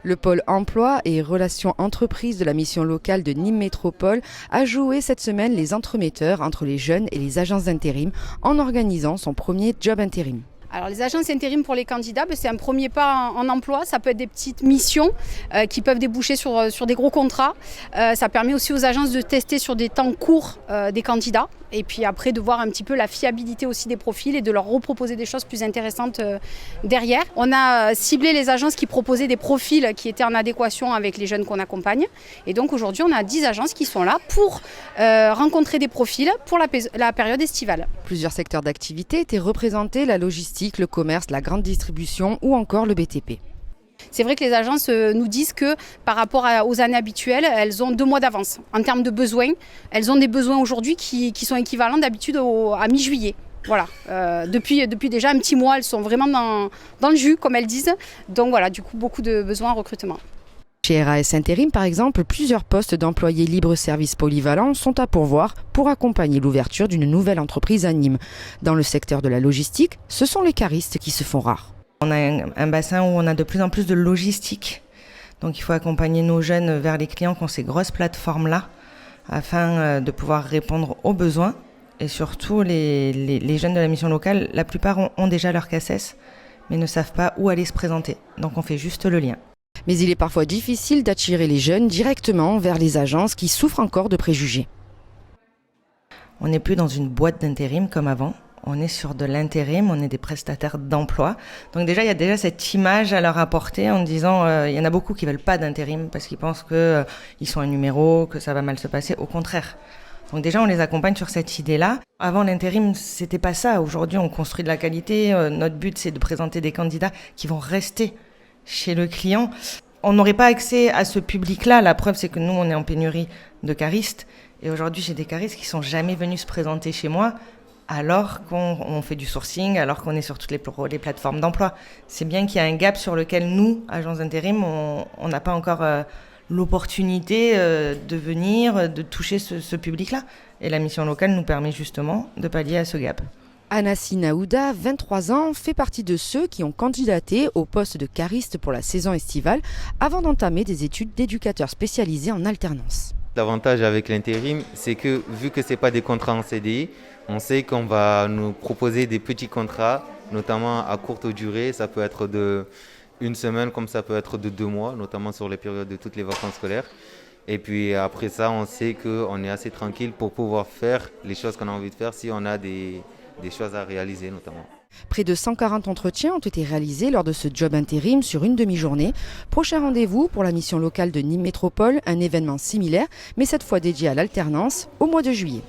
Le pôle emploi et relations entreprises de la mission locale de Nîmes Métropole a joué cette semaine les entremetteurs entre les jeunes et les agences d'intérim en organisant son premier job intérim. Alors les agences intérim pour les candidats, c'est un premier pas en emploi. Ça peut être des petites missions qui peuvent déboucher sur des gros contrats. Ça permet aussi aux agences de tester sur des temps courts des candidats et puis après de voir un petit peu la fiabilité aussi des profils et de leur reproposer des choses plus intéressantes derrière. On a ciblé les agences qui proposaient des profils qui étaient en adéquation avec les jeunes qu'on accompagne. Et donc aujourd'hui, on a 10 agences qui sont là pour rencontrer des profils pour la période estivale. Plusieurs secteurs d'activité étaient représentés, la logistique, le commerce, la grande distribution ou encore le BTP. C'est vrai que les agences nous disent que par rapport aux années habituelles, elles ont 2 mois d'avance. En termes de besoins, elles ont des besoins aujourd'hui qui sont équivalents d'habitude à mi-juillet. Voilà. Depuis déjà un petit mois, elles sont vraiment dans le jus, comme elles disent. Donc voilà, du coup, beaucoup de besoins en recrutement. Chez RAS Intérim, par exemple, plusieurs postes d'employés libre-service polyvalents sont à pourvoir pour accompagner l'ouverture d'une nouvelle entreprise à Nîmes. Dans le secteur de la logistique, ce sont les caristes qui se font rares. On a un bassin où on a de plus en plus de logistique. Donc il faut accompagner nos jeunes vers les clients qui ont ces grosses plateformes-là afin de pouvoir répondre aux besoins. Et surtout, les jeunes de la mission locale, la plupart ont déjà leur CACES, mais ne savent pas où aller se présenter. Donc on fait juste le lien. Mais il est parfois difficile d'attirer les jeunes directement vers les agences qui souffrent encore de préjugés. On n'est plus dans une boîte d'intérim comme avant. On est sur de l'intérim, on est des prestataires d'emploi. Donc déjà, il y a déjà cette image à leur apporter en disant il y en a beaucoup qui veulent pas d'intérim parce qu'ils pensent qu'ils sont un numéro, que ça va mal se passer. Au contraire. Donc déjà, on les accompagne sur cette idée-là. Avant, l'intérim, c'était pas ça. Aujourd'hui, on construit de la qualité. Notre but, c'est de présenter des candidats qui vont rester chez le client. On n'aurait pas accès à ce public-là. La preuve, c'est que nous, on est en pénurie de caristes. Et aujourd'hui, j'ai des caristes qui sont jamais venus se présenter chez moi alors qu'on fait du sourcing, alors qu'on est sur toutes les plateformes d'emploi. C'est bien qu'il y a un gap sur lequel nous, agences d'intérim, on n'a pas encore l'opportunité de venir, de toucher ce public-là. Et la mission locale nous permet justement de pallier à ce gap. Anassi Naouda, 23 ans, fait partie de ceux qui ont candidaté au poste de cariste pour la saison estivale avant d'entamer des études d'éducateur spécialisé en alternance. L'avantage avec l'intérim, c'est que vu que ce n'est pas des contrats en CDI, on sait qu'on va nous proposer des petits contrats, notamment à courte durée. Ça peut être de 1 semaine comme ça peut être de 2 mois, notamment sur les périodes de toutes les vacances scolaires. Et puis après ça, on sait qu'on est assez tranquille pour pouvoir faire les choses qu'on a envie de faire si on a des choses à réaliser notamment. Près de 140 entretiens ont été réalisés lors de ce job intérim sur une demi-journée. Prochain rendez-vous pour la mission locale de Nîmes Métropole, un événement similaire, mais cette fois dédié à l'alternance, au mois de juillet.